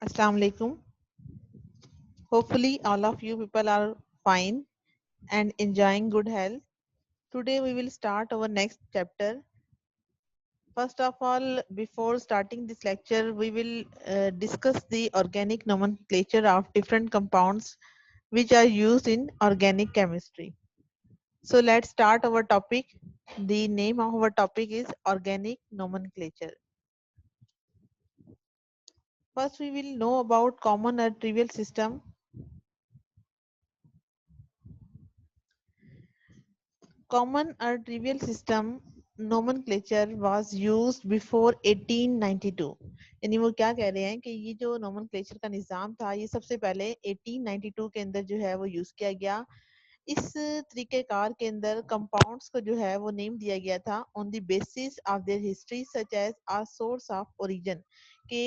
Assalamu alaikum. Hopefully, all of you people are fine and enjoying good health. Today, we will start our next chapter. First of all, before starting this lecture, we will discuss the organic nomenclature of different compounds which are used in organic chemistry. So, let's start our topic. The name of our topic is organic nomenclature. First, we will know about common or trivial system. Common or trivial system nomenclature was used before 1892. यानी वो क्या कह रहे हैं कि ये जो nomenclature का निज़ाम था ये सबसे पहले 1892 के अंदर जो है वो यूज किया गया। इस तरीक़ेकार के अंदर कंपाउंड्स को जो है वो नेम दिया गया था on the basis of their history such as a source of origin कि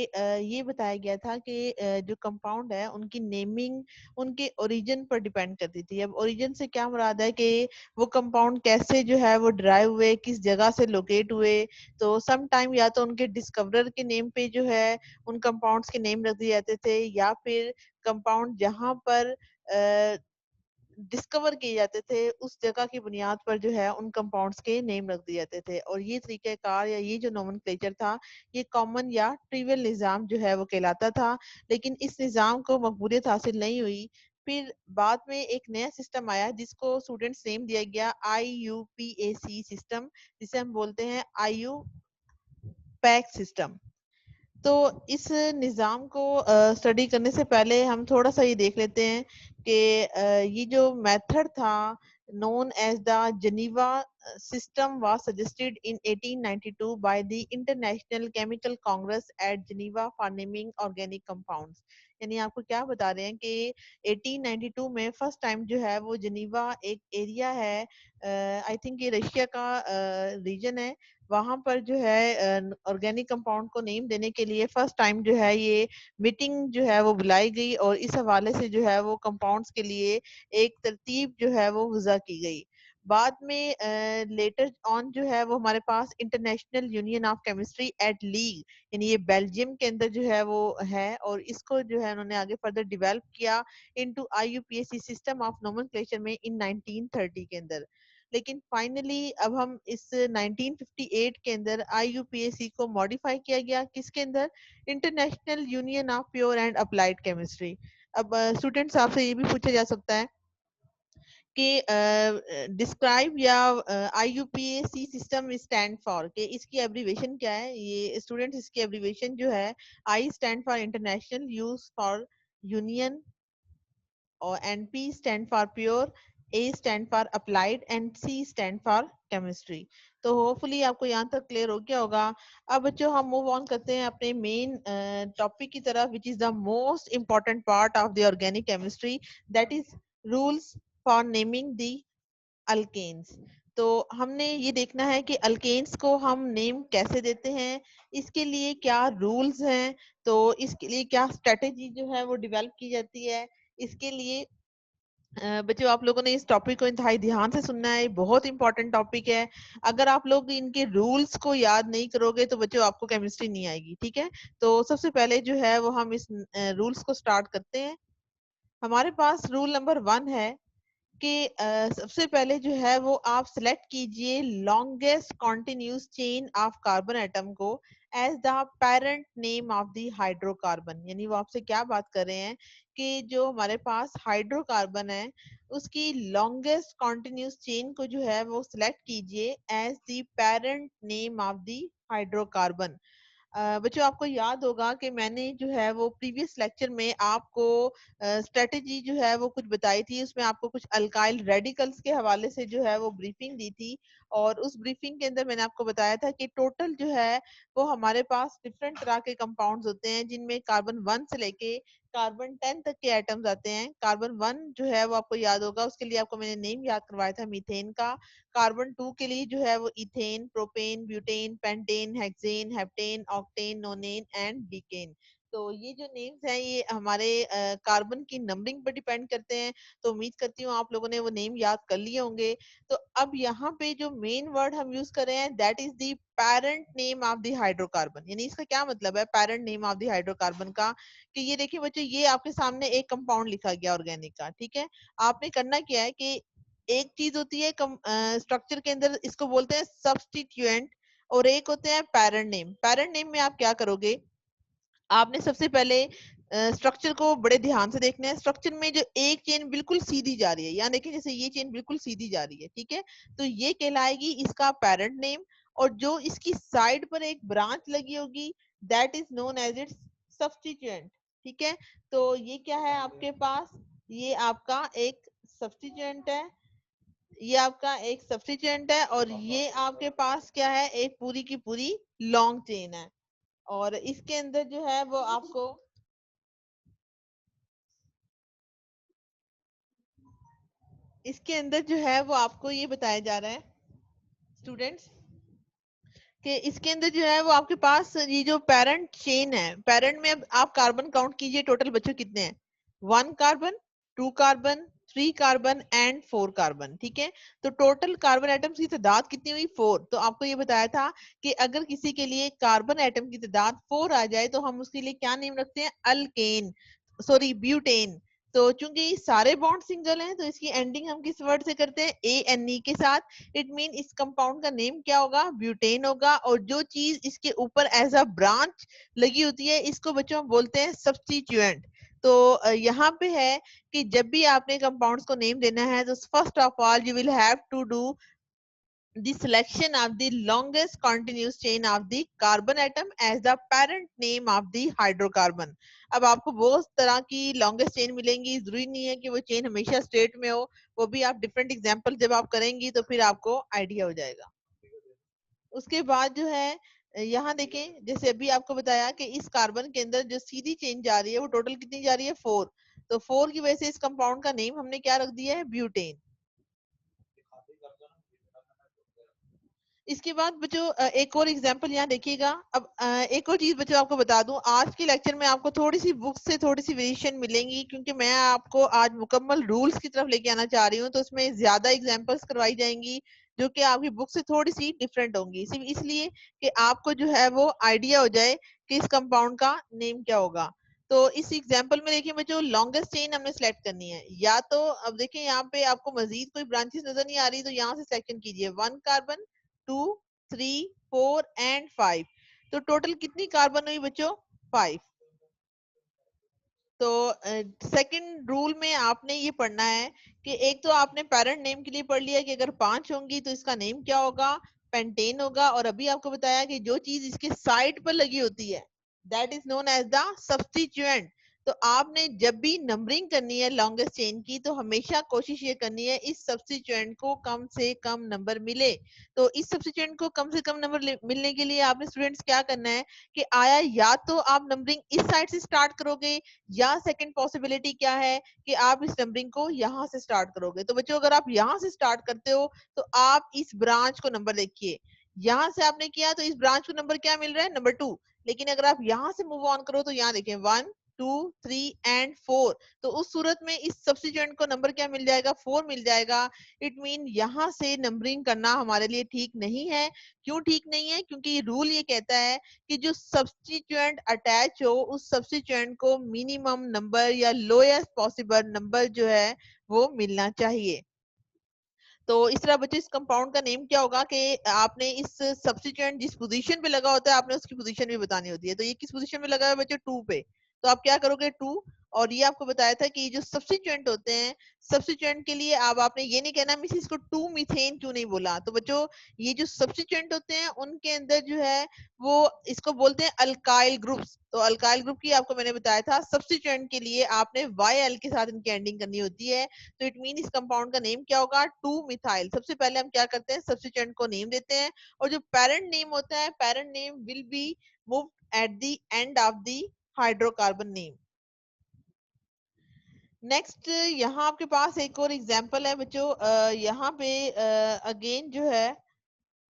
ये बताया गया था कि जो कंपाउंड है उनकी नेमिंग उनके ओरिजिन पर डिपेंड करती थी। अब ओरिजिन से क्या मुराद है कि वो कंपाउंड कैसे जो है वो ड्राइव हुए, किस जगह से लोकेट हुए। तो सम टाइम या तो उनके डिस्कवरर के नेम पे जो है उन कंपाउंड्स के नेम रख दिए जाते थे या फिर कंपाउंड जहाँ पर डिस्कवर किए जाते थे उस जगह की बुनियाद पर जो है उन कंपाउंड्स के नेम रख दिए जाते थे और ये तरीक़ेकार या ये जो नोमेनक्लेचर था ये कॉमन या ट्रिवियल निज़ाम जो है वो कहलाता था। लेकिन इस निज़ाम को मकबूलियत हासिल नहीं हुई। फिर बाद में एक नया सिस्टम आया जिसको स्टूडेंट्स नेम दिया गया IUPAC सिस्टम, जिसे हम बोलते हैं IU पैक सिस्टम। तो इस निज़ाम को स्टडी करने से पहले हम थोड़ा-सा ये देख लेते हैं कि ये जो मेथड था known as the Geneva system was suggested in 1892 by the International Chemical Congress at Geneva for naming organic compounds। यानी आपको क्या बता रहे हैं कि 1892 में फर्स्ट टाइम जो है वो जिनीवा एक एरिया है, आई थिंक ये रशिया का रीजन है। वहाँ पर जो है ऑर्गेनिक कंपाउंड को नेम देने के लिए फर्स्ट टाइम जो है ये मीटिंग जो है वो बुलाई गई और इस हवाले से जो है वो कंपाउंड्स के लिए एक तरतीब जो है वो वज़ा की गई। बाद में लेटर ऑन जो है वो हमारे पास international union of chemistry at Liege यानी ये बेल्जियम के अंदर जो है वो है और इसको जो है उन्होंने आगे फर्दर डेवलप किया into IUPAC system of nomenclature में इन 1930 के अंदर। लेकिन फाइनली अब हम इस 1958 के अंदर IUPAC को मॉडिफाई किया गया किसके अंदर international union of pure and applied chemistry. अब स्टूडेंट्स आपसे ये भी पूछा जा सकता है कि डिस्क्राइब या IUPAC सिस्टम स्टैंड फॉर कि इसकी एब्रीवेशन क्या है। ये स्टूडेंट्स इसकी एब्रीवेशन जो है I stand for international, U for union और NP stand for pure, A stand for applied and C stand for chemistry। तो होपफुली आपको यहाँ तक क्लियर हो गया होगा। अब बच्चों हम मूव ऑन करते हैं अपने मेन टॉपिक की तरफ which is the most important part of the organic chemistry, that is rules for naming the alkanes. तो हमने ये देखना है कि अल्केन्स को हम नेम कैसे देते हैं, इसके लिए क्या रूल्स हैं, तो इसके लिए क्या स्ट्रेटेजी जो है वो डेवलप की जाती है। इसके लिए बच्चों आप लोगों ने इस टॉपिक को इंतहाई ध्यान से सुनना है, बहुत इंपॉर्टेंट टॉपिक है। अगर आप लोग इनके रूल्स को याद नहीं करोगे तो बच्चों आपको केमिस्ट्री नहीं आएगी, ठीक है। तो सबसे पहले जो है वो हम इस रूल्स को स्टार्ट करते हैं। हमारे पास रूल नंबर 1 है कि सबसे पहले जो है वो आप सिलेक्ट कीजिए longest continuous chain of carbon atom को as the parent name of the hydrocarbon. यानी वो आपसे क्या बात कर रहे हैं कि जो हमारे पास हाइड्रोकार्बन है उसकी लॉन्गेस्ट कॉन्टिन्यूस चेन को जो है वो सिलेक्ट कीजिए as the parent name of the hydrocarbon. बच्चों आपको याद होगा कि मैंने जो है वो प्रीवियस लेक्चर में आपको स्ट्रेटेजी जो है वो कुछ बताई थी, उसमें आपको कुछ अल्काइल रेडिकल्स के हवाले से जो है वो ब्रीफिंग दी थी और उस ब्रीफिंग के अंदर मैंने आपको बताया था कि टोटल जो है वो हमारे पास डिफरेंट तरह के कंपाउंड्स होते हैं जिनमें कार्बन 1 से लेके कार्बन 10 तक के एटम्स आते हैं। कार्बन 1 जो है वो आपको याद होगा, उसके लिए आपको मैंने नेम याद करवाया था मीथेन का। कार्बन 2 के लिए जो है वो ethane, propane, butane, pentane, hexane, heptane, octane, नोनेन and decane. तो ये जो नेम्स हैं ये हमारे कार्बन की नंबरिंग पर डिपेंड करते हैं। तो उम्मीद करती हूँ आप लोगों ने वो नेम याद कर लिए होंगे। तो अब यहाँ पे जो मेन वर्ड हम यूज कर रहे हैं that is the parent name of the hydrocarbon. यानी इसका क्या मतलब है parent name of the hydrocarbon का, कि ये देखिए बच्चों ये आपके सामने एक कंपाउंड लिखा गया ऑर्गेनिक का, ठीक है। आपने करना क्या है कि एक चीज होती है स्ट्रक्चर के अंदर, इसको बोलते हैं सब्स्टिट्यूएंट, और एक होते हैं पेरेंट नेम। पेरेंट नेम में आप क्या करोगे, आपने सबसे पहले स्ट्रक्चर को बड़े ध्यान से देखना है। स्ट्रक्चर में जो एक चेन बिल्कुल सीधी जा रही है, यहाँ देखिए जैसे ये चेन बिल्कुल सीधी जा रही है, ठीक है, तो ये कहलाएगी इसका पेरेंट नेम। और जो इसकी साइड पर एक ब्रांच लगी होगी that is known as its substituent, ठीक है। तो ये क्या है आपके पास, ये आपका एक सब्स्टिट्यूएंट है, ये आपका एक सब्स्टिट्यूएंट है, और ये आपके पास क्या है, एक पूरी की पूरी लॉन्ग चेन है। और इसके अंदर जो है वो आपको इसके अंदर जो है वो आपको ये बताया जा रहा है स्टूडेंट्स, कि इसके अंदर जो है वो आपके पास ये जो पेरेंट चेन है, पेरेंट में अब आप कार्बन काउंट कीजिए टोटल बच्चों कितने हैं, 1 carbon, 2 carbon, 3 carbon and 4 carbon, ठीक है। तो टोटल कार्बन एटम्स की तादाद कितनी हुई, 4। तो आपको ये बताया था कि अगर किसी के लिए कार्बन एटम की तादाद 4 आ जाए तो हम उसके लिए क्या नेम रखते हैं, अल्केन, सॉरी ब्यूटेन। तो चूंकि सारे बॉन्ड सिंगल हैं तो इसकी एंडिंग हम किस वर्ड से करते हैं, ए एन ई के साथ। इट मीन इस कंपाउंड का नेम क्या होगा, ब्यूटेन होगा। और जो चीज इसके ऊपर एज अ ब्रांच लगी होती है इसको बच्चों हम बोलते हैं सब्स्टिट्यूएंट। तो यहाँ पे है कि जब भी आपने कंपाउंड्स को नेम देना है तो first of all you will have to do the selection of the longest continuous chain of the carbon atom as the parent name of the hydrocarbon। अब आपको बहुत तरह की longest chain मिलेंगी, जरूरी नहीं है कि वो चेन हमेशा स्ट्रेट में हो, वो भी आप डिफरेंट एग्जांपल जब आप करेंगी तो फिर आपको आइडिया हो जाएगा। उसके बाद जो है यहाँ देखें, जैसे अभी आपको बताया कि इस कार्बन के अंदर जो सीधी चेन जा रही है वो टोटल कितनी जा रही है, 4। तो 4 की वजह से इस कंपाउंड का नेम हमने क्या रख दिया है, ब्यूटेन। इसके बाद बच्चों एक और एग्जांपल यहाँ देखिएगा। अब एक और चीज बच्चों आपको बता दूं, आज के लेक्चर में आपको थोड़ी सी बुक से थोड़ी सी वेरिएशन मिलेंगी, क्योंकि मैं आपको आज मुकम्मल रूल्स की तरफ लेके आना चाह रही हूँ। तो उसमें ज्यादा एग्जांपल्स करवाई जाएंगी जो कि आपकी बुक से थोड़ी सी डिफरेंट होंगी, सिर्फ इसलिए कि आपको जो है वो आइडिया हो जाए कि इस कंपाउंड का नेम क्या होगा। तो इस एग्जाम्पल में देखिए बच्चों, लॉन्गेस्ट चेन हमने सेलेक्ट करनी है, या तो अब देखिए यहाँ पे आपको मजीद कोई ब्रांचेस नजर नहीं आ रही तो यहाँ से सिलेक्शन कीजिए, 1 कार्बन, 2, 3, 4 एंड 5। तो टोटल कितनी कार्बन हुई बच्चों, 5। तो सेकंड रूल में आपने ये पढ़ना है कि एक तो आपने पेरेंट नेम के लिए पढ़ लिया कि अगर 5 होंगी तो इसका नेम क्या होगा, पेंटेन होगा। और अभी आपको बताया कि जो चीज इसके साइड पर लगी होती है that is known as the substituent. तो आपने जब भी नंबरिंग करनी है लॉन्गेस्ट चेन की तो हमेशा कोशिश ये करनी है इस सब्स्टिट्यूएंट को कम से कम नंबर मिले। तो इस सब्स्टिट्यूएंट को कम से कम नंबर मिलने के लिए आपने स्टूडेंट्स क्या करना है कि आया या तो आप नंबरिंग इस साइड से स्टार्ट करोगे, या सेकंड पॉसिबिलिटी क्या है कि आप इस नंबरिंग को यहाँ से स्टार्ट करोगे। तो बच्चों अगर आप यहाँ से स्टार्ट करते हो तो आप इस ब्रांच को नंबर देखिए, यहाँ से आपने किया तो इस ब्रांच को नंबर क्या मिल रहा है, नंबर 2। लेकिन अगर आप यहाँ से मूव ऑन करो तो यहाँ देखें 1, 2, 3 एंड 4। तो उस सूरत में इस सब्स्टिट्यूएंट को नंबर क्या मिल जाएगा, 4 मिल जाएगा। इट मीन यहाँ से नंबरिंग करना हमारे लिए ठीक नहीं है। क्यों ठीक नहीं है, क्योंकि रूल ये कहता है कि जो सब्स्टिट्यूएंट अटैच हो उस सब्स्टिट्यूएंट को मिनिमम नंबर या लोएस्ट पॉसिबल नंबर जो है वो मिलना चाहिए। तो इस तरह बच्चे इस कंपाउंड का नेम क्या होगा कि आपने इस सब्स्टिट्यूएंट जिस पोजीशन पे लगा होता है आपने उसकी पोजीशन भी बतानी होती है। तो ये किस पोजीशन में लगा है बच्चे, 2 पे। तो आप क्या करोगे, 2। और ये आपको बताया था कि जो सब्स्टिट्यूएंट होते हैं, सब्स्टिट्यूएंट के लिए अब आपने ये नहीं कहना मिस इसको 2 मीथेन क्यों नहीं बोला। तो बच्चों ये जो सब्स्टिट्यूएंट होते हैं उनके अंदर जो है वो इसको बोलते हैं अल्काइल ग्रुप्स। तो अल्काइल ग्रुप की आपको मैंने बताया था सब्स्टिट्यूएंट के लिए आपने YL के साथ इनकी एंडिंग करनी होती है। तो इट मीन इस कंपाउंड का नेम क्या होगा, 2 मिथाइल। सबसे पहले हम क्या करते हैं, सब्स्टिट्यूएंट को नेम देते हैं, और जो पेरेंट नेम होता है, parent name will be moved at the end of the hydrocarbon name. Next यहाँ आपके पास एक और एग्जांपल है बच्चों, यहाँ पे अगेन जो है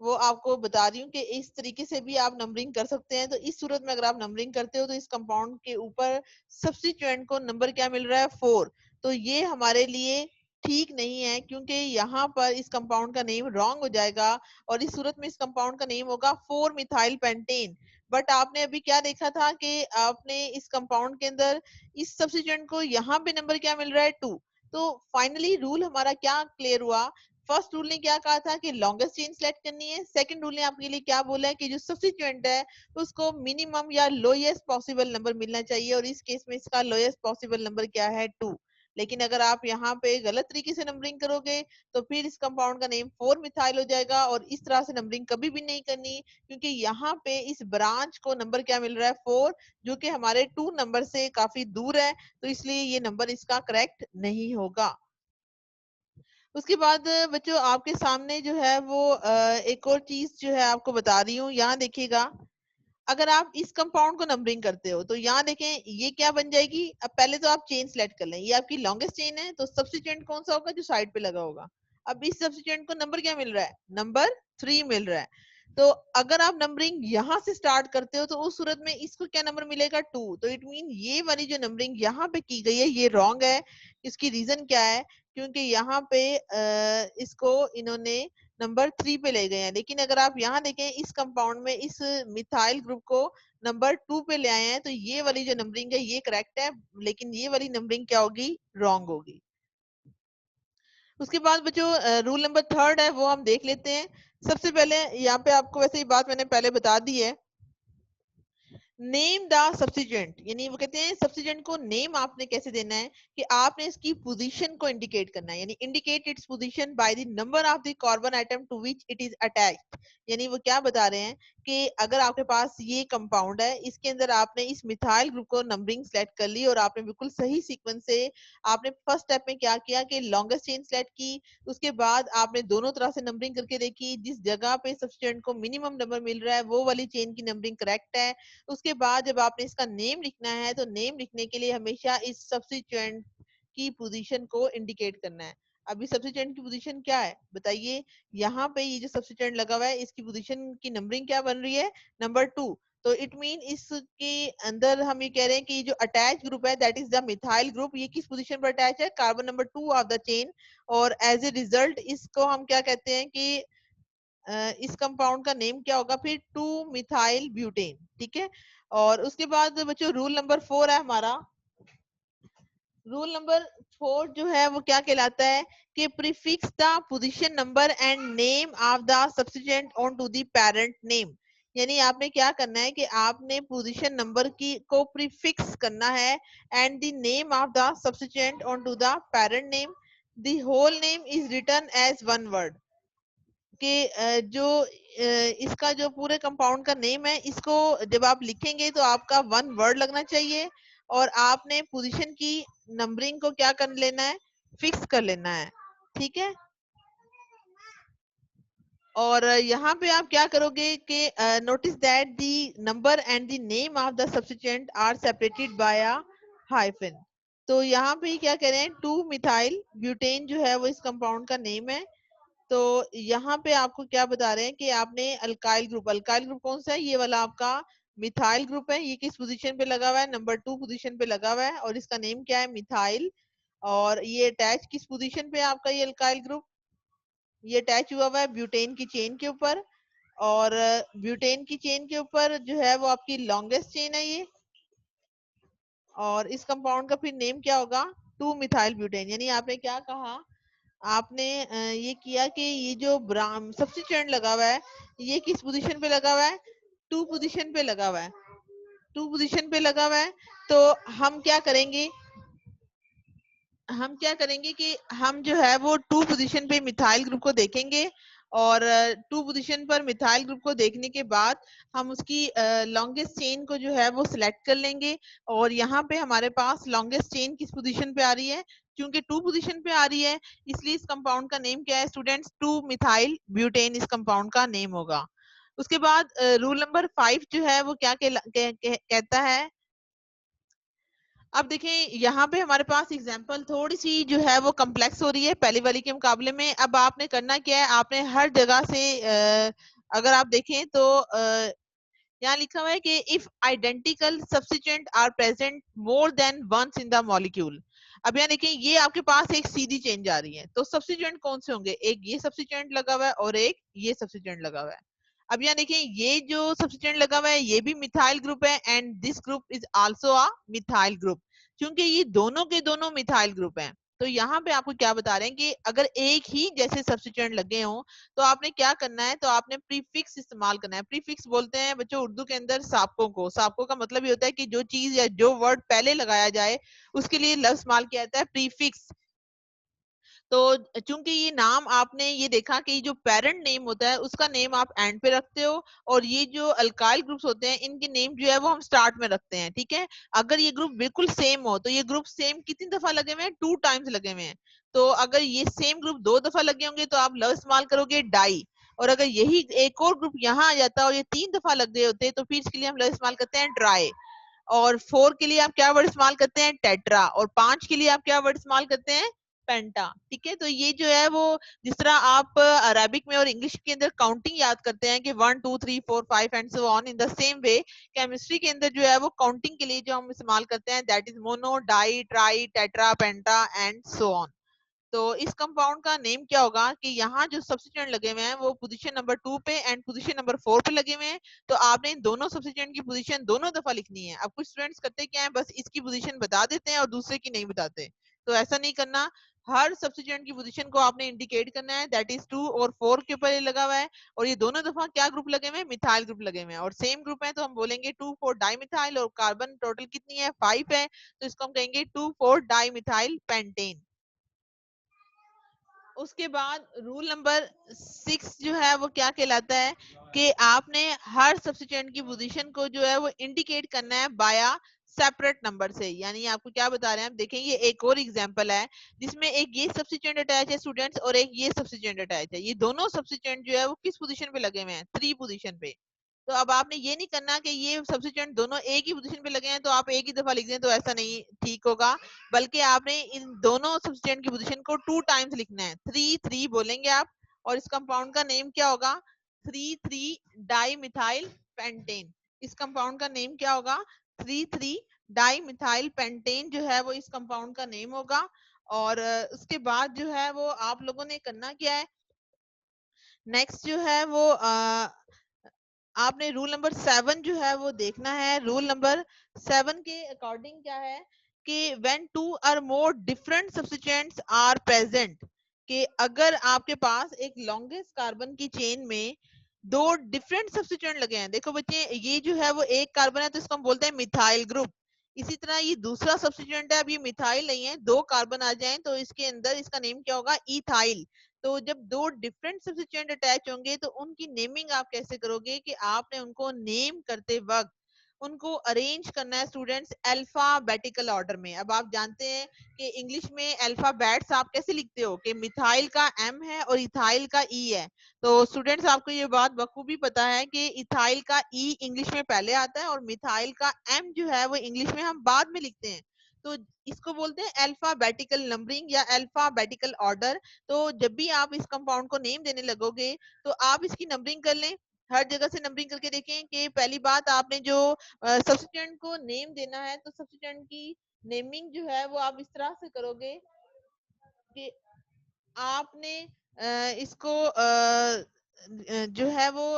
वो आपको बता रही हूँ कि इस तरीके से भी आप नंबरिंग कर सकते हैं। तो इस सूरत में अगर आप नंबरिंग करते हो तो इस कंपाउंड के ऊपर सब्स्टिट्यूएंट को नंबर क्या मिल रहा है 4। तो ये हमारे लिए ठीक नहीं है क्योंकि यहाँ पर इस कंपाउंड का नेम रॉन्ग हो जाएगा और इस सूरत में इस कंपाउंड का नेम होगा 4 मिथाइल पेंटेन। बट आपने अभी क्या देखा था कि आपने इस कंपाउंड के अंदर इस सब्स्टिट्यूएंट को यहाँ पे नंबर क्या मिल रहा है 2। तो फाइनली रूल हमारा क्या क्लियर हुआ। फर्स्ट रूल ने क्या कहा था कि लॉन्गेस्ट चेन सेलेक्ट करनी है। सेकंड रूल ने आपके लिए क्या बोला है कि जो सब्स्टिट्यूएंट है उसको मिनिमम या लोएस्ट पॉसिबल नंबर मिलना चाहिए और इस केस में इसका लोएस्ट पॉसिबल नंबर क्या है 2। लेकिन अगर आप यहाँ पे गलत तरीके से नंबरिंग करोगे तो फिर इस कंपाउंड का नेम 4 मिथाइल हो जाएगा और इस तरह से नंबरिंग कभी भी नहीं करनी क्योंकि यहाँ पे इस ब्रांच को नंबर क्या मिल रहा है 4 जो कि हमारे 2 नंबर से काफी दूर है। तो इसलिए ये नंबर इसका करेक्ट नहीं होगा। उसके बाद बच्चों आपके सामने जो है वो एक और चीज जो है आपको बता रही हूँ। यहाँ देखिएगा, अगर आप इस कंपाउंड को नंबरिंग करते हो तो यहाँ देखें ये क्या बन जाएगी। अब पहले तो आप चेन सेलेक्ट कर लें, ये आपकी लॉन्गेस्ट चेन है तो सब्स्टिट्यूएंट कौन सा होगा जो साइड पे लगा होगा। अब इस सब्स्टिट्यूएंट को नंबर क्या मिल रहा है, नंबर 3 मिल रहा है। तो अगर आप नंबरिंग यहाँ से स्टार्ट करते हो तो उस सूरत में इसको क्या नंबर मिलेगा 2। तो इट मीन ये वाली जो नंबरिंग यहाँ पे की गई है ये रॉन्ग है। इसकी रीजन क्या है, क्योंकि यहाँ पे इसको इन्होंने नंबर 3 पे ले गए हैं। लेकिन अगर आप यहाँ देखें इस कंपाउंड में इस मिथाइल ग्रुप को नंबर 2 पे ले आए हैं तो ये वाली जो नंबरिंग है ये करेक्ट है, लेकिन ये वाली नंबरिंग क्या होगी, रॉन्ग होगी। उसके बाद बच्चों रूल नंबर 3 है वो हम देख लेते हैं। सबसे पहले यहाँ पे आपको वैसे ही बात मैंने पहले बता दी है। नेम द सब्स्टिट्यूएंट, यानी वो कहते हैं सब्स्टिट्यूएंट को नेम आपने कैसे देना है कि आपने इसकी पोजीशन को इंडिकेट करना है। यानी indicate its position by the number of the carbon atom to which it is attached. यानी वो क्या बता रहे हैं कि अगर आपके पास ये कंपाउंड है इसके अंदर आपने इस मिथाइल ग्रुप को नंबरिंग सेलेक्ट कर ली और आपने बिल्कुल सही सीक्वेंस से आपने फर्स्ट स्टेप में क्या किया कि लॉन्गेस्ट चेन सेलेक्ट की। उसके बाद आपने दोनों तरह से नंबरिंग करके देखी, जिस जगह पे सब्स्टिट्यूएंट को मिनिमम नंबर मिल रहा है वो वाली चेन की नंबरिंग करेक्ट है। उसके बाद जब आपने इसका नेम लिखना है तो नेम लिखने के लिए हमेशा इस सब्स्टिट्यूएंट की पोजीशन को इंडिकेट करना है। अभी सब्स्टिट्यूएंट की पोजीशन क्या है बताइए। यहाँ पे ये जो सब्स्टिट्यूएंट लगा हुआ है इसकी पोजीशन की नंबरिंग क्या बन रही है, नंबर 2। तो इट मीन इसके अंदर हम ये कह रहे हैं कि जो अटैच ग्रुप है that is the methyl group, ये किस पोजीशन पर अटैच है, carbon number 2 of the chain. और एज ए रिजल्ट इसको हम क्या कहते हैं कि इस कंपाउंड का नेम क्या होगा फिर, 2 मिथाइल ब्यूटेन। ठीक है। और उसके बाद बच्चों रूल नंबर 4 है हमारा। रूल नंबर 4 जो है वो क्या कहलाता है कि prefix the position number and name of the substituent onto the parent name. यानी आपने क्या करना है कि आपने पोजीशन नंबर की को प्रीफिक्स करना है and the name of the substituent onto the parent name. The whole name is written as one word. कि जो इसका जो पूरे कंपाउंड का नेम है इसको जब आप लिखेंगे तो आपका वन वर्ड लगना चाहिए और आपने पोजीशन की नंबरिंग को क्या कर लेना है, फिक्स कर लेना है। ठीक है। और यहाँ पे आप क्या करोगे कि notice that the number and the name of the substituent are separated by a hyphen. तो यहाँ पे क्या कह रहे हैं, 2 मिथाइल ब्यूटेन जो है वो इस कंपाउंड का नेम है। तो यहाँ पे आपको क्या बता रहे हैं कि आपने अल्काइल ग्रुप कौन सा है, ये वाला आपका मिथाइल ग्रुप है। ये किस पोजीशन पे लगा हुआ है, नंबर 2 पोजीशन पे लगा हुआ है और इसका नेम क्या है, मिथाइल। और ये अटैच किस पोजीशन पे है आपका ये अल्काइल ग्रुप, ये अटैच हुआ हुआ है ब्यूटेन की चेन के ऊपर। और ब्यूटेन की चेन के ऊपर जो है वो आपकी लॉन्गेस्ट चेन है ये। और इस कंपाउंड का फिर नेम क्या होगा, 2 मिथाइल ब्यूटेन। यानी आपने क्या कहा, आपने ये किया कि ये जो सब्स्टिट्यूएंट लगा हुआ है ये किस पोजीशन पे लगा हुआ है, 2 पोजीशन पे लगा हुआ है। 2 पोजीशन पे लगा हुआ है। तो हम क्या करेंगे, हम क्या करेंगे कि हम जो है वो 2 पोजीशन पे मिथाइल ग्रुप को देखेंगे और 2 पोजीशन पर मिथाइल ग्रुप को देखने के बाद हम उसकी लॉन्गेस्ट चेन को जो है वो सिलेक्ट कर लेंगे। और यहाँ पे हमारे पास लॉन्गेस्ट चेन किस पोजीशन पे आ रही है, क्योंकि 2 पोजीशन पे आ रही है इसलिए इस कंपाउंड का नेम क्या है स्टूडेंट्स, 2 मिथाइल ब्यूटेन इस कंपाउंड का नेम होगा। उसके बाद रूल नंबर 5 जो है वो क्या कहता है, अब देखें यहाँ पे हमारे पास एग्जांपल थोड़ी सी जो है वो कॉम्प्लेक्स हो रही है पहली वाली के मुकाबले में। अब आपने करना क्या है, आपने हर जगह से अगर आप देखें तो यहाँ लिखा हुआ है कि if identical substituent are present more than once in the molecule. अब यहाँ देखें ये आपके पास एक सीधी चेंज आ रही है, तो सब्स्टिट्यूएंट कौन से होंगे, एक ये सब्स्टिट्यूएंट लगा हुआ है और एक ये सब्स्टिट्यूएंट लगा हुआ है। अब यहाँ देखिए ये जो सब्स्टिट्यूएंट लगा हुआ है ये भी मिथाइल ग्रुप है and this group is also a methyl group. क्योंकि ये दोनों के दोनों मिथाइल ग्रुप हैं, तो यहाँ पे आपको क्या बता रहे हैं कि अगर एक ही जैसे सब्स्टिट्यूएंट लगे हों तो आपने क्या करना है, तो आपने प्रीफिक्स इस्तेमाल करना है। प्रीफिक्स बोलते हैं बच्चों उर्दू के अंदर साबकों को। साबकों का मतलब ये होता है कि जो चीज या जो वर्ड पहले लगाया जाए उसके लिए लफ्ज इस्तेमाल किया जाता है प्रीफिक्स। तो चूंकि ये नाम आपने ये देखा कि जो पेरेंट नेम होता है उसका नेम आप एंड पे रखते हो, और ये जो अल्काइल ग्रुप्स होते हैं इनके नेम जो है वो हम स्टार्ट में रखते हैं, ठीक है। अगर ये ग्रुप बिल्कुल सेम हो तो ये ग्रुप सेम कितनी दफा लगे हुए हैं, 2 टाइम्स लगे हुए हैं। तो अगर ये सेम ग्रुप 2 दफा लगे होंगे तो आप लव इस्तेमाल करोगे डाई, और अगर यही एक और ग्रुप यहाँ आ जाता है और ये 3 दफा लग गए होते तो फिर इसके लिए हम लव इस्तेमाल करते हैं ड्राई। और 4 के लिए आप क्या वर्ड इस्तेमाल करते हैं, टेट्रा। और 5 के लिए आप क्या वर्ड इस्तेमाल करते हैं, पेंटा। ठीक है, तो ये जो है वो जिस तरह आप अरेबिक में और इंग्लिश के अंदर काउंटिंग याद करते हैं कि 1 2 3 4 5 and so on, in the same way chemistry के अंदर जो है वो काउंटिंग के लिए जो हम इस्तेमाल करते हैं that is mono, di, tri, tetra, penta and so on. तो इस कंपाउंड का नेम क्या होगा कि यहाँ जो सब्स्टिट्यूएंट लगे हुए हैं वो पोजीशन नंबर 2 पे एंड पोजीशन नंबर 4 पे लगे हुए हैं। तो आपने इन दोनों सब्स्टिट्यूएंट की पोजीशन दोनों दफा लिखनी है। अब कुछ स्टूडेंट्स करते क्या है, बस इसकी पोजीशन बता देते हैं और दूसरे की नहीं बताते। तो ऐसा नहीं करना, हर सब्स्टिट्यूएंट की पोजीशन को आपने इंडिकेट करना है, दैट इज 2 और 4 के ऊपर ये लगा हुआ है। और ये दोनों दफा क्या ग्रुप लगे हुए हैं, मिथाइल ग्रुप लगे हुए हैं। और सेम ग्रुप है तो हम बोलेंगे 2 4 डाई मिथाइल, और कार्बन टोटल कितनी है, 5 है, तो इसको हम कहेंगे 2 4 डाई मिथाइल पेंटेन। उसके बाद रूल नंबर 6 जो है वो क्या कहलाता है कि आपने हर सब्स्टिट्यूएंट की पोजीशन को जो है वो इंडिकेट करना है बाया सेपरेट नंबर से। यानी आपको क्या बता रहे हैं, आप देखें ये एक और एग्जांपल है जिसमें एक ये सब्स्टिट्यूएंट अटैच है स्टूडेंट्स और एक ये सब्स्टिट्यूएंट अटैच है। ये दोनों सब्स्टिट्यूएंट जो है वो किस पोजीशन पे लगे हुए हैं, 3 पोजीशन पे। तो अब आपने ये नहीं करना कि ये सब्स्टिट्यूएंट दोनों एक ही पोजीशन पे लगे हैं तो आप एक ही दफा लिख दें, तो ऐसा नहीं ठीक होगा। बल्कि आपने इन दोनों सब्स्टिट्यूएंट की पोजीशन को 2 टाइम्स लिखना है, 3 3 बोलेंगे आप। और इस कंपाउंड का नेम क्या होगा, 3 3 डाई मिथाइल पेंटेन। इस कंपाउंड का नेम क्या होगा, 3 3 डाई मिथाइल पेंटेन जो है वो इस कंपाउंड का नेम होगा। और उसके बाद जो है वो आप लोगों ने करना क्या है, नेक्स्ट जो है वो आपने रूल नंबर 7 जो है वो देखना है। रूल नंबर 7 के अकॉर्डिंग क्या है कि when 2 or more different substituents are present, कि अगर आपके पास एक लॉन्गेस्ट कार्बन की चेन में 2 डिफरेंट सब्स्टिट्यूएंट लगे हैं। देखो बच्चे ये जो है वो एक कार्बन है तो इसको हम बोलते हैं मिथाइल ग्रुप। इसी तरह ये दूसरा सब्स्टिट्यूएंट है, अब ये मिथाइल नहीं है, 2 कार्बन आ जाएं तो इसके अंदर इसका नेम क्या होगा, इथाइल। तो जब 2 डिफरेंट सब्स्टिट्यूएंट अटैच होंगे तो उनकी नेमिंग आप कैसे करोगे कि आपने उनको नेम करते वक्त उनको अरेंज करना है स्टूडेंट्स अल्फाबेटिकल ऑर्डर में। अब आप जानते हैं कि इंग्लिश में अल्फाबेट्स आप कैसे लिखते हो कि मिथाइल का एम है और इथाइल का ई है। तो स्टूडेंट्स आपको ये बात बखूबी पता है कि इथाइल का ई इंग्लिश में पहले आता है और मिथाइल का एम जो है वो इंग्लिश में हम बाद में लिखते हैं। तो इसको बोलते हैं अल्फाबेटिकल नंबरिंग या अल्फाबेटिकल ऑर्डर। तो जब भी आप इस कंपाउंड को नेम देने लगोगे तो आप इसकी नंबरिंग कर लें, हर जगह से नंबरिंग करके देखें कि पहली बात आपने जो सब्स्टिट्यूएंट को नेम देना है तो सब्स्टिट्यूएंट की नेमिंग जो है वो आप इस तरह से करोगे कि आपने इसको जो है वो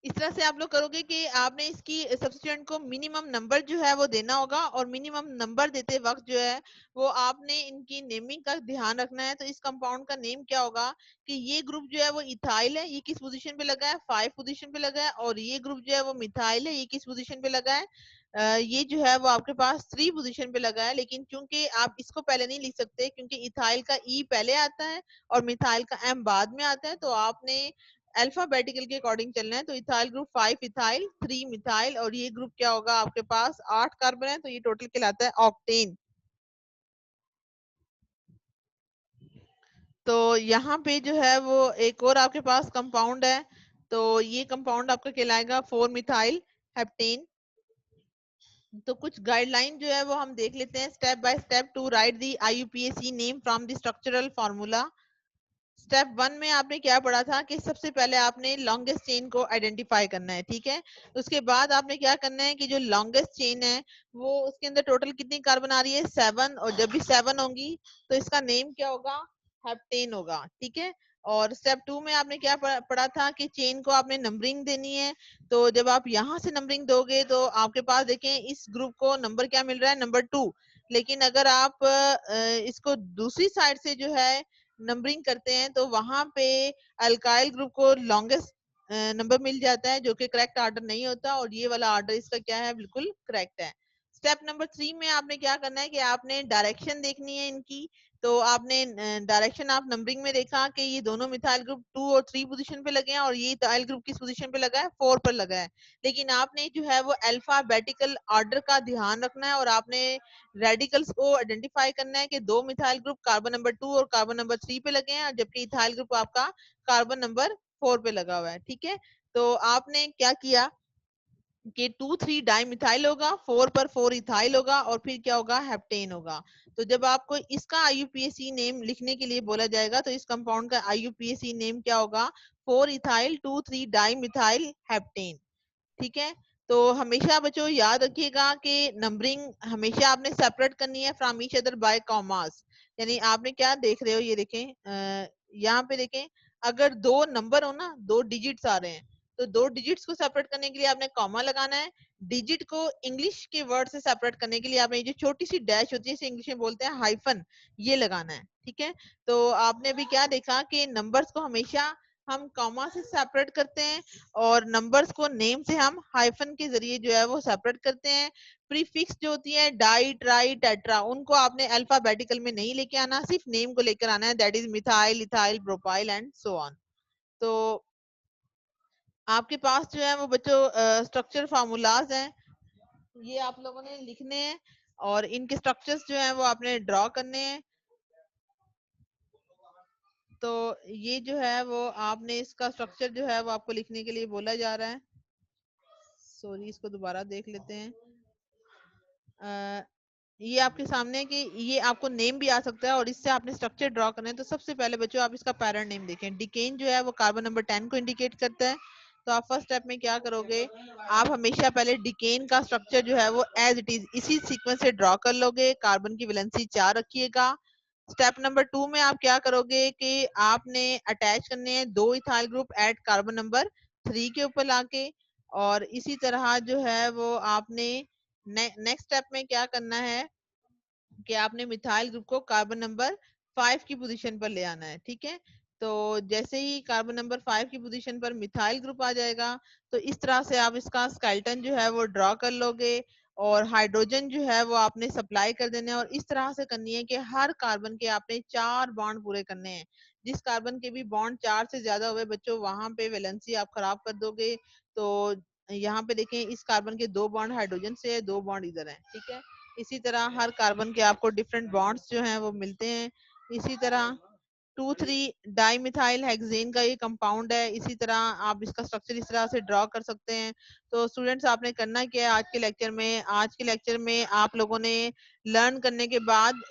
इस तरह से आप लोग करोगे कि आपने इसकी सब्स्टिट्यूएंट को मिनिमम नंबर जो है वो देना होगा, और मिनिमम नंबर देते वक्त जो है वो आपने इनकी नेमिंग का ध्यान रखना है। तो इस कंपाउंड का नेम क्या होगा कि ये ग्रुप जो है वो इथाइल है, ये किस पोजीशन पे लगा है, 5 पोजीशन पे लगा है। और ये ग्रुप जो है वो मिथाइल है, ये किस पोजीशन पे लगा है, ये जो है वो आपके पास 3 पोजीशन पे लगा है। लेकिन चूंकि आप इसको पहले नहीं लिख सकते क्योंकि इथाइल का ई पहले आता है और मिथाइल का एम बाद में आता है, तो आपने अल्फाबेटिकल के अकॉर्डिंग चलना है। तो इथाइल ग्रुप 5 इथाइल 3 मिथाइल, और ये ग्रुप क्या होगा आपके पास 8 कार्बन है, तो ये टोटल कहलाता है ऑक्टेन। तो यहाँ पे जो है वो एक और आपके पास कंपाउंड है, तो ये कंपाउंड आपका कहलाएगा 4 मिथाइल हेप्टेन। तो कुछ गाइडलाइन जो है वो हम देख लेते हैं step by step to write the IUPAC name from the structural formula. Step 1 में आपने क्या पढ़ा था कि सबसे पहले आपने लॉन्गेस्ट चेन को आइडेंटिफाई करना है, ठीक है। उसके बाद आपने क्या करना है कि जो लॉन्गेस्ट चेन है वो उसके अंदर टोटल कितनी कार्बन आ रही है 7, और जब भी 7 होंगी तो इसका नेम क्या होगा, हेप्टेन होगा, ठीक है। और स्टेप 2 में आपने क्या पढ़ा था कि चेन को आपने नंबरिंग देनी है। तो जब आप यहाँ से नंबरिंग दोगे तो आपके पास देखें इस ग्रुप को नंबर क्या मिल रहा है, नंबर 2। लेकिन अगर आप इसको दूसरी साइड से जो है नंबरिंग करते हैं तो वहां पे अल्काइल ग्रुप को लॉन्गेस्ट नंबर मिल जाता है, जो कि करेक्ट ऑर्डर नहीं होता, और ये वाला ऑर्डर इसका क्या है, बिल्कुल करेक्ट है। स्टेप नंबर 3 में आपने क्या करना है कि आपने डायरेक्शन देखनी है इनकी। तो आपने डायरेक्शन आप नंबरिंग में देखा कि ये दोनों मिथाइल ग्रुप 2 और 3 पोजीशन पे लगे हैं, और ये इथाइल ग्रुप किस पोजीशन पे लगा है, 4 पर लगा है। लेकिन आपने जो है वो अल्फाबेटिकल ऑर्डर का ध्यान रखना है, और आपने रेडिकल्स को आइडेंटिफाई करना है कि दो मिथाइल ग्रुप कार्बन नंबर 2 और कार्बन नंबर 3 पे लगे हैं, और जबकि इथाइल ग्रुप आपका कार्बन नंबर 4 पे लगा हुआ है, ठीक है। तो आपने क्या किया कि 2,3 डाई मिथाइल होगा, 4 पर 4 इथाइल होगा, और फिर क्या होगा, हेप्टेन होगा। तो जब आपको इसका आईयूपीएसी नेम लिखने के लिए बोला जाएगा तो इस कंपाउंड का आईयूपीएसी नेम क्या होगा, 4 इथाइल 2,3 डाई मिथाइल हेप्टेन, ठीक है। तो हमेशा बच्चों याद रखिएगा कि नंबरिंग हमेशा आपने सेपरेट करनी है from each other by commas. यानी आपने क्या देख रहे हो, ये देखें, यहाँ पे देखें, अगर दो नंबर हो ना, दो डिजिट्स आ रहे हैं, तो दो डिजिट्स को सेपरेट करने के लिए आपने कॉमा लगाना है। डिजिट को इंग्लिश के वर्ड से सेपरेट करने के लिए आपने जो छोटी सी डैश होती है, इसे इंग्लिश में बोलते हैं हाइफन, ये लगाना है, ठीक है। तो आपने भी क्या देखा कि नंबर्स को हमेशा हम कॉमा से सेपरेट करते हैं, और नंबर्स को नेम से हम हाइफन के जरिए जो है वो सेपरेट करते हैं। प्रीफिक्स जो होती है डाई ट्राई टेट्रा, उनको आपने अल्फाबेटिकल में नहीं लेके आना, सिर्फ नेम को लेकर आना है, that is methyl, ethyl, propyl and so on. तो आपके पास जो है वो बच्चों स्ट्रक्चर फार्मूलाज हैं, ये आप लोगों ने लिखने हैं, और इनके स्ट्रक्चर्स जो हैं वो आपने ड्रॉ करने हैं। तो ये जो है वो आपने इसका स्ट्रक्चर जो है वो आपको लिखने के लिए बोला जा रहा है। सॉरी, इसको दोबारा देख लेते हैं। ये आपके सामने है कि ये आपको नेम भी आ सकता है, और इससे आपने स्ट्रक्चर ड्रॉ करना है। तो सबसे पहले बच्चों आप इसका पैरेंट नेम देखें, डिकेन जो है वो कार्बन नंबर 10 को इंडिकेट करता है। तो आप फर्स्ट स्टेप में क्या करोगे, आप हमेशा पहले डिकेन का स्ट्रक्चर जो है वो एज इट इज इसी सीक्वेंस से ड्रॉ कर लोगे, कार्बन की वैलेंसी 4 रखिएगा। स्टेप नंबर 2 में आप क्या करोगे कि आपने अटैच करने हैं दो ethyl group at carbon number 3 के ऊपर लाके, और इसी तरह जो है वो आपने नेक्स्ट स्टेप में क्या करना है कि आपने मिथाइल ग्रुप को कार्बन नंबर 5 की पोजीशन पर ले आना है, ठीक है। तो जैसे ही कार्बन नंबर 5 की पोजीशन पर मिथाइल ग्रुप आ जाएगा, तो इस तरह से आप इसका स्केलेटन जो है वो ड्रॉ कर लोगे, और हाइड्रोजन जो है वो आपने सप्लाई कर देना है, और इस तरह से करनी है कि हर कार्बन के आपने 4 बॉन्ड पूरे करने हैं। जिस कार्बन के भी बॉन्ड 4 से ज्यादा हुए बच्चों, वहां पे वैलेंसी आप खराब कर दोगे। तो यहाँ पे देखें, इस कार्बन के 2 बॉन्ड हाइड्रोजन से है, 2 बॉन्ड इधर है, ठीक है। इसी तरह हर कार्बन के आपको डिफरेंट बॉन्ड्स जो हैं वो मिलते हैं। इसी तरह 2,3 डाई मिथाइल हेक्सेन का ये कंपाउंड है। इसी तरह आप इसका स्ट्रक्चर इस तरह से ड्रॉ कर सकते हैं। तो स्टूडेंट्स, आपने करना क्या है आज के लेक्चर में, आज के लेक्चर में आप लोगों ने लर्न करने के बाद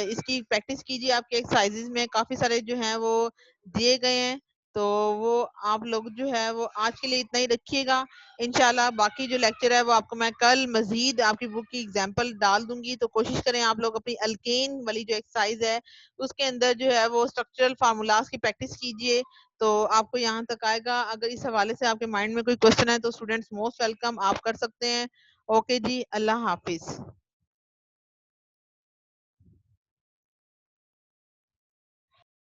इसकी प्रैक्टिस कीजिए। आपके एक्सरसाइजेज में काफी सारे जो हैं वो दिए गए हैं, तो वो आप लोग जो है वो आज के लिए इतना ही रखिएगा। इंशाल्लाह बाकी जो लेक्चर है वो आपको मैं कल मजीद आपकी बुक की एग्जांपल डाल दूंगी। तो कोशिश करें आप लोग अपनी अल्केन वाली जो एक्सरसाइज है उसके अंदर जो है वो स्ट्रक्चरल फार्मूलाज की प्रैक्टिस कीजिए। तो आपको यहाँ तक आएगा। अगर इस हवाले से आपके माइंड में कोई क्वेश्चन है तो स्टूडेंट्स मोस्ट वेलकम, आप कर सकते हैं। ओके जी, अल्लाह हाफिज।